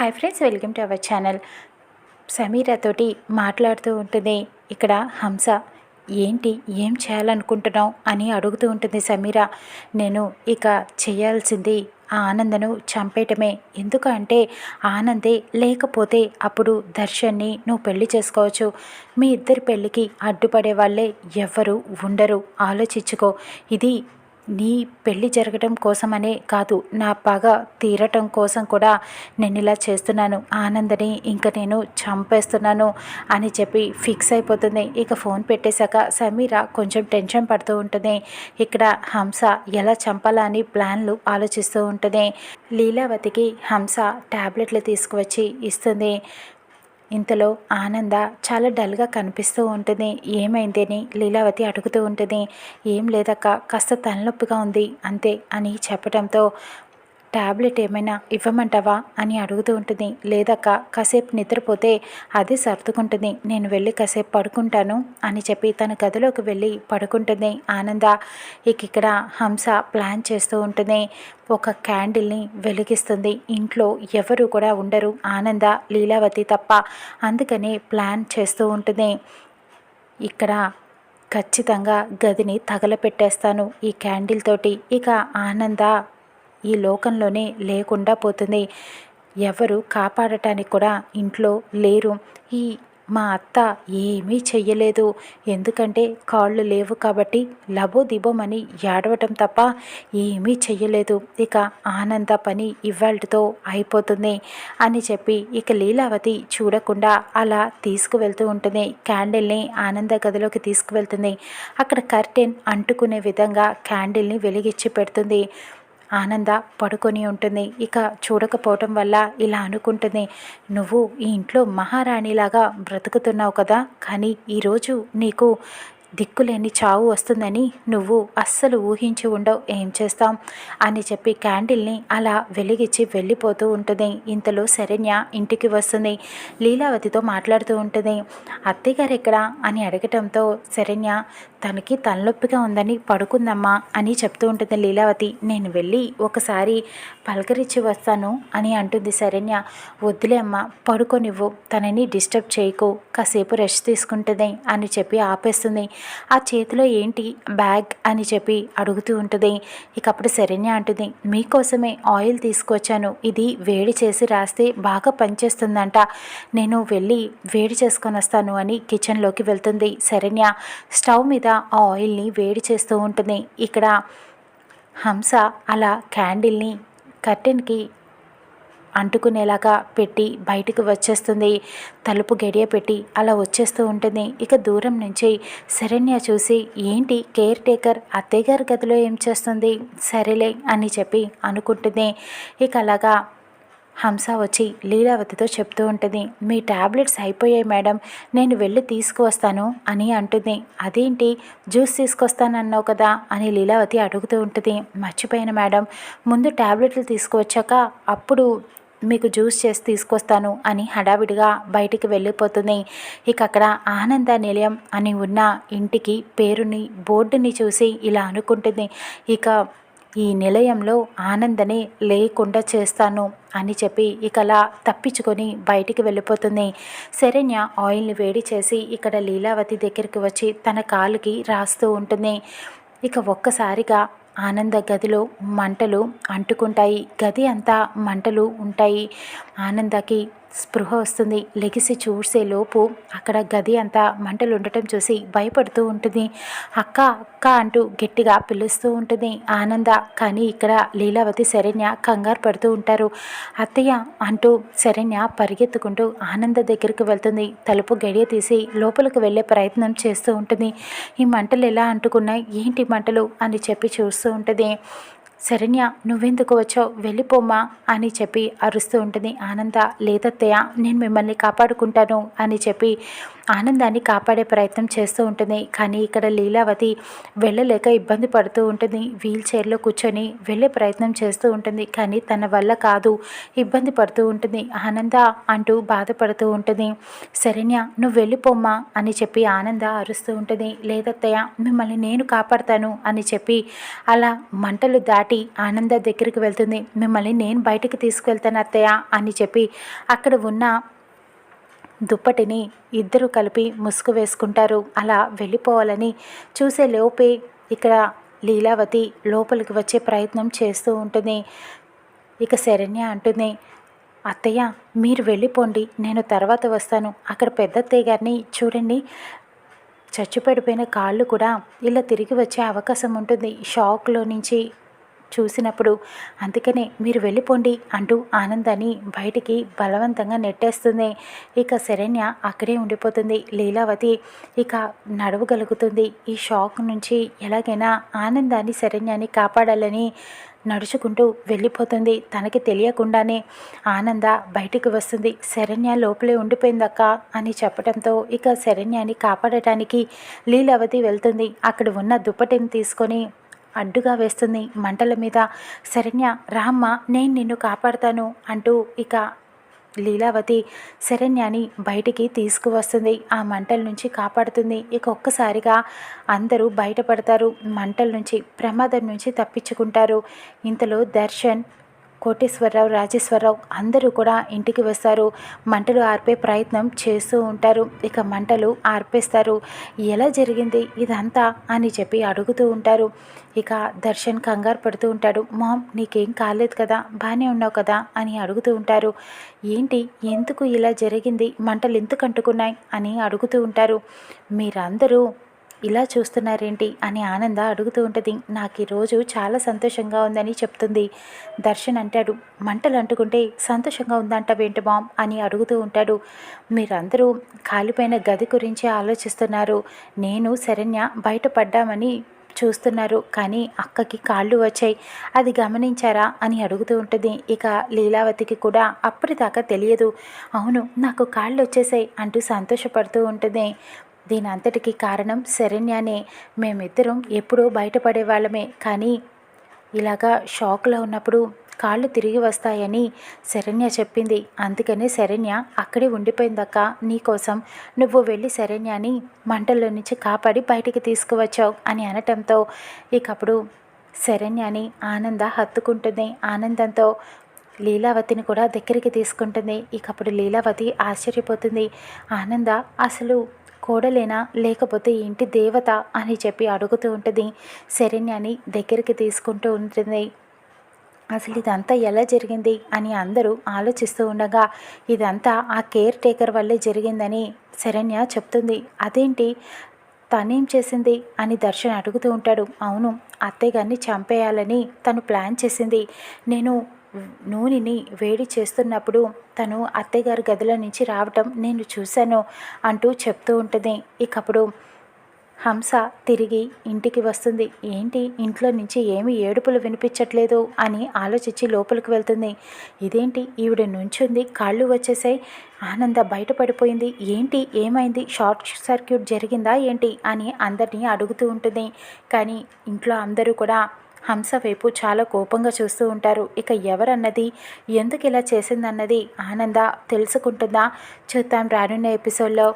Hi friends, welcome to our channel. సమీరతోటి మాట్లాడుతూ ఉంటుంది ఇక్కడ హంస. ఏంటి, ఏం చేయాలనుకుంటున్నావు అని అడుగుతూ ఉంటుంది సమీర. నేను ఇక చేయాల్సింది ఆ ఆనందను చంపేయటమే. ఎందుకంటే ఆనందే లేకపోతే అప్పుడు దర్శన్ని నువ్వు పెళ్లి చేసుకోవచ్చు. మీ ఇద్దరి పెళ్ళికి అడ్డుపడే వాళ్ళే ఎవ్వరు ఉండరు. ఆలోచించుకో. ఇది నీ పెళ్ళి జరగడం కోసమనే కాదు, నా పగ తీరటం కోసం కూడా నేను ఇలా చేస్తున్నాను. ఆనందని ఇంక నేను చంపేస్తున్నాను అని చెప్పి ఫిక్స్ అయిపోతుంది. ఇక ఫోన్ పెట్టేశాక సమీర కొంచెం టెన్షన్ పడుతూ ఉంటుంది. ఇక్కడ హంస ఎలా చంపాలా అని ప్లాన్లు ఆలోచిస్తూ ఉంటుంది. లీలావతికి హంస ట్యాబ్లెట్లు తీసుకువచ్చి ఇస్తుంది. ఇంతలో ఆనంద చాలా డల్గా కనిపిస్తూ ఉంటుంది. ఏమైంది అని లీలావతి అడుగుతూ ఉంటుంది. ఏం లేదక్క, కాస్త తలనొప్పిగా ఉంది అంతే అని చెప్పడంతో ట్యాబ్లెట్ ఏమైనా ఇవ్వమంటావా అని అడుగుతూ ఉంటుంది. లేదక్క, కాసేపు నిద్రపోతే అది సర్దుకుంటుంది, నేను వెళ్ళి కాసేపు పడుకుంటాను అని చెప్పి తన గదిలోకి వెళ్ళి పడుకుంటుంది ఆనంద. ఇక్కడ హంస ప్లాన్ చేస్తూ ఉంటుంది. ఒక క్యాండిల్ని వెలిగిస్తుంది. ఇంట్లో ఎవరు కూడా ఉండరు, ఆనంద లీలావతి తప్ప. అందుకని ప్లాన్ చేస్తూ ఉంటుంది. ఇక్కడ ఖచ్చితంగా గదిని తగలపెట్టేస్తాను ఈ క్యాండిల్ తోటి. ఇక ఆనంద ఈ లోకంలోనే లేకుండా పోతుంది. ఎవరు కాపాడటానికి కూడా ఇంట్లో లేరు. ఈ మా అత్త ఏమీ చెయ్యలేదు, ఎందుకంటే కాళ్ళు లేవు కాబట్టి లబోదిబోమని ఏడవటం తప్ప ఏమీ చెయ్యలేదు. ఇక ఆనంద పని ఇవాళతో అయిపోతుంది అని చెప్పి ఇక లీలావతి చూడకుండా అలా తీసుకువెళ్తూ ఉంటుంది. క్యాండిల్ని ఆనంద గదిలోకి తీసుకువెళ్తుంది. అక్కడ కర్టెన్ అంటుకునే విధంగా క్యాండిల్ని వెలిగించి పెడుతుంది. ఆనంద పడుకొని ఉంటుంది. ఇక చూడకపోవటం వల్ల ఇలా అనుకుంటుంది, నువ్వు ఈ ఇంట్లో మహారాణిలాగా బ్రతుకుతున్నావు కదా, కానీ ఈరోజు నీకు దిక్కులేని చావు వస్తుందని నువ్వు అస్సలు ఊహించి ఉండవు. ఏం చేస్తాం అని చెప్పి క్యాండిల్ని అలా వెలిగించి వెళ్ళిపోతూ ఉంటుంది. ఇంతలో శరణ్య ఇంటికి వస్తుంది. లీలావతితో మాట్లాడుతూ ఉంటుంది. అత్తయ్యగారు ఎక్కడా అని అడగటంతో శరణ్య తనకి తలనొప్పిగా ఉందని పడుకుందమ్మా అని చెప్తూ ఉంటుంది లీలావతి. నేను వెళ్ళి ఒకసారి పలకరించి వస్తాను అని అంటుంది శరణ్య. వద్దులే అమ్మ, పడుకోనివ్వు, తనని డిస్టర్బ్ చేయకు, కాసేపు రెస్ట్ తీసుకుంటుంది అని చెప్పి ఆపేస్తుంది. ఆ చేతిలో ఏంటి బ్యాగ్ అని చెప్పి అడుగుతూ ఉంటుంది. ఇక అప్పుడు శరణ్య అంటుంది, మీకోసమే ఆయిల్ తీసుకొచ్చాను, ఇది వేడి చేసి రాస్తే బాగా పనిచేస్తుందంట, నేను వెళ్ళి వేడి చేసుకొని వస్తాను అని కిచెన్లోకి వెళ్తుంది శరణ్య. స్టవ్ మీద ఆ ఆయిల్ని వేడి చేస్తూ ఉంటుంది. ఇక్కడ హంస అలా క్యాండిల్ని కర్టెన్కి అంటుకునేలాగా పెట్టి బయటకు వచ్చేస్తుంది. తలుపు గడియ పెట్టి అలా వచ్చేస్తూ ఉంటుంది. ఇక దూరం నుంచి శరణ్య చూసి, ఏంటి కేర్ టేకర్ అత్తయ్య గారి గదిలో ఏం చేస్తుంది, సరేలే అని చెప్పి అనుకుంటుంది. ఇక అలాగా హంస వచ్చి లీలావతితో చెప్తూ ఉంటుంది. మీ ట్యాబ్లెట్స్ అయిపోయాయి మేడం, నేను వెళ్ళి తీసుకువస్తాను అని అంటుంది. అదేంటి, జ్యూస్ తీసుకొస్తానన్నావు కదా అని లీలావతి అడుగుతూ ఉంటుంది. మర్చిపోయాను మేడం, ముందు ట్యాబ్లెట్లు తీసుకువచ్చాక అప్పుడు మీకు జ్యూస్ చేసి తీసుకొస్తాను అని హడావిడిగా బయటికి వెళ్ళిపోతుంది. ఇక అక్కడ ఆనంద నిలయం అని ఉన్న ఇంటికి పేరుని బోర్డుని చూసి ఇలా అనుకుంటుంది, ఇక ఈ నిలయంలో ఆనందనే లేకుండా చేస్తాను అని చెప్పి ఇకలా తప్పించుకొని బయటికి వెళ్ళిపోతుంది. శరణ్య ఆయిల్ని వేడి చేసి ఇక్కడ లీలావతి దగ్గరికి వచ్చి తన కాలుకి రాస్తూ ఉంటుంది. ఇక ఒక్కసారిగా ఆనంద గదిలో మంటలు అంటుకుంటాయి. గది అంతా మంటలు ఉంటాయి. ఆనందకి స్పృహ వస్తుంది. లెగిసి చూసేలోపు అక్కడ గది అంతా మంటలు ఉండటం చూసి భయపడుతూ ఉంటుంది. అక్క అక్క అంటూ గట్టిగా పిలుస్తూ ఉంటుంది ఆనంద. కానీ ఇక్కడ లీలావతి శరణ్య కంగారు పడుతూ ఉంటారు. అత్తయ్య అంటూ శరణ్య పరిగెత్తుకుంటూ ఆనంద దగ్గరికి వెళ్తుంది. తలుపు గడియ తీసి లోపలికి వెళ్ళే ప్రయత్నం చేస్తూ ఉంటుంది. ఈ మంటలు ఎలా అంటుకున్నాయి, ఏంటి మంటలు అని చెప్పి చూస్తూ ఉంటుంది. శరణ్య, నువ్వెందుకు వచ్చావు, వెళ్ళిపోమ్మా అని చెప్పి అరుస్తూ ఉంటుంది. ఆనంద, లేదత్తయ్య, నేను మిమ్మల్ని కాపాడుకుంటాను అని చెప్పి ఆనందాన్ని కాపాడే ప్రయత్నం చేస్తూ ఉంటుంది. కానీ ఇక్కడ లీలావతి వెళ్ళలేక ఇబ్బంది పడుతూ ఉంటుంది. వీల్ చైర్లో కూర్చొని వెళ్ళే ప్రయత్నం చేస్తూ ఉంటుంది. కానీ తన వల్ల కాదు, ఇబ్బంది పడుతూ ఉంటుంది. ఆనంద అంటూ బాధపడుతూ ఉంటుంది. శరణ్య, నువ్వు వెళ్ళిపోమ్మా అని చెప్పి ఆనంద అరుస్తూ ఉంటుంది. లేదత్తయ్య, మిమ్మల్ని నేను కాపాడతాను అని చెప్పి అలా మంటలు దాటి దాటి ఆనంద దగ్గరికి వెళ్తుంది. మిమ్మల్ని నేను బయటికి తీసుకువెళ్తాను అత్తయ్య అని చెప్పి అక్కడ ఉన్న దుప్పటిని ఇద్దరు కలిపి ముసుగు వేసుకుంటారు. అలా వెళ్ళిపోవాలని చూసే లోపే ఇక్కడ లీలావతి లోపలికి వచ్చే ప్రయత్నం చేస్తూ ఉంటుంది. ఇక శరణ్య అంటుంది, అత్తయ్య మీరు వెళ్ళిపోండి, నేను తర్వాత వస్తాను. అక్కడ పెద్ద అత్తయ్య గారిని చూడండి, చచ్చిపడిపోయిన కాళ్ళు కూడా ఇలా తిరిగి వచ్చే అవకాశం ఉంటుంది షాక్లో నుంచి చూసినప్పుడు. అందుకనే మీరు వెళ్ళిపోండి అంటూ ఆనందాన్ని బయటికి బలవంతంగా నెట్టేస్తుంది. ఇక శరణ్య అక్కడే ఉండిపోతుంది. లీలావతి ఇక నడవగలుగుతుంది. ఈ షాక్ నుంచి ఎలాగైనా ఆనందాన్ని శరణ్యాన్ని కాపాడాలని నడుచుకుంటూ వెళ్ళిపోతుంది. తనకి తెలియకుండానే ఆనంద బయటికి వస్తుంది. శరణ్య లోపలే ఉండిపోయిందక్క అని చెప్పడంతో ఇక శరణ్యాన్ని కాపాడటానికి లీలావతి వెళ్తుంది. అక్కడ ఉన్న దుప్పటిని తీసుకొని అడ్డుగా వేస్తుంది మంటల మీద. శరణ్య రామ్మ, నేను నిన్ను కాపాడుతాను అంటూ ఇక లీలావతి శరణ్యాని బయటికి తీసుకువస్తుంది. ఆ మంటల నుంచి కాపాడుతుంది. ఇక ఒక్కసారిగా అందరూ బయటపడతారు. మంటల నుంచి, ప్రమాదం నుంచి తప్పించుకుంటారు. ఇంతలో దర్శన్, కోటేశ్వరరావు, రాజేశ్వరరావు అందరూ కూడా ఇంటికి వస్తారు. మంటలు ఆర్పే ప్రయత్నం చేస్తూ ఉంటారు. ఇక మంటలు ఆర్పేస్తారు. ఎలా జరిగింది ఇదంతా అని చెప్పి అడుగుతూ ఉంటారు. ఇక దర్శన్ కంగారు పడుతూ ఉంటాడు. మామ్, నీకేం కాలేదు కదా, బాగానే ఉన్నావు కదా అని అడుగుతూ ఉంటారు. ఏంటి, ఎందుకు ఇలా జరిగింది, మంటలు ఎందుకు అంటుకున్నాయి అని అడుగుతూ ఉంటారు. మీరందరూ ఇలా చూస్తున్నారేంటి అని ఆనంద అడుగుతూ ఉంటుంది. నాకు ఈరోజు చాలా సంతోషంగా ఉందని చెప్తుంది. దర్శన్ అంటాడు, మంటలు అంటుకుంటే సంతోషంగా ఉందంటావేంటి మామ్ అని అడుగుతూ ఉంటాడు. మీరందరూ కాలిపోయిన గది గురించి ఆలోచిస్తున్నారు. నేను శరణ్య బయటపడ్డామని చూస్తున్నారు, కానీ అక్కకి కాళ్ళు వచ్చాయి, అది గమనించారా అని అడుగుతూ ఉంటుంది. ఇక లీలావతికి కూడా అప్పటిదాకా తెలియదు. అవును, నాకు కాళ్ళు వచ్చేసాయి అంటూ సంతోషపడుతూ ఉంటుంది. దీని అంతటికీ కారణం శరణ్యనే. మేమిద్దరం ఎప్పుడూ బయటపడే వాళ్ళమే, కానీ ఇలాగా షాక్లో ఉన్నప్పుడు కాళ్ళు తిరిగి వస్తాయని శరణ్య చెప్పింది. అందుకనే శరణ్య అక్కడే ఉండిపోయిందక్క. నీకోసం నువ్వు వెళ్ళి శరణ్యాని మంటల్లో నుంచి కాపాడి బయటికి తీసుకువచ్చావు అని అనటంతో ఇకప్పుడు శరణ్యాని ఆనంద హత్తుకుంటుంది. ఆనందంతో లీలావతిని కూడా దగ్గరికి తీసుకుంటుంది. ఇకప్పుడు లీలావతి ఆశ్చర్యపోతుంది. ఆనంద అసలు కోడలేనా లేకపోతే ఇంటి దేవత అని చెప్పి అడుగుతూ ఉంటుంది. శరణ్యాన్ని దగ్గరికి తీసుకుంటూ ఉంటుంది. అసలు ఇదంతా ఎలా జరిగింది అని అందరూ ఆలోచిస్తూ ఉండగా ఇదంతా ఆ కేర్ టేకర్ వల్లే జరిగిందని శరణ్య చెప్తుంది. అదేంటి, తనేం చేసింది అని దర్శన్ అడుగుతూ ఉంటాడు. అవును, అత్తయ్య గారిని చంపేయాలని తను ప్లాన్ చేసింది. నేను నూనెని వేడి చేస్తున్నప్పుడు తను అత్తయ్యగారి గదిలో నుంచి రావటం నేను చూశాను అంటూ చెప్తూ ఉంటుంది. ఇకప్పుడు హంస తిరిగి ఇంటికి వస్తుంది. ఏంటి, ఇంట్లో నుంచి ఏమీ ఏడుపులు వినిపించట్లేదు అని ఆలోచించి లోపలికి వెళ్తుంది. ఇదేంటి, ఈవిడ నుంచుంది, కాళ్ళు వచ్చేసాయి, ఆనంద బయటపడిపోయింది, ఏంటి ఏమైంది, షార్ట్ సర్క్యూట్ జరిగిందా ఏంటి అని అందరినీ అడుగుతూ ఉంటుంది. కానీ ఇంట్లో అందరూ కూడా హంస వైపు చాలా కోపంగా చూస్తూ ఉంటారు. ఇక ఎవరన్నది, ఎందుకు ఇలా చేసిందన్నది ఆనంద తెలుసుకుంటుందా? చూద్దాం రానున్న ఎపిసోడ్లో.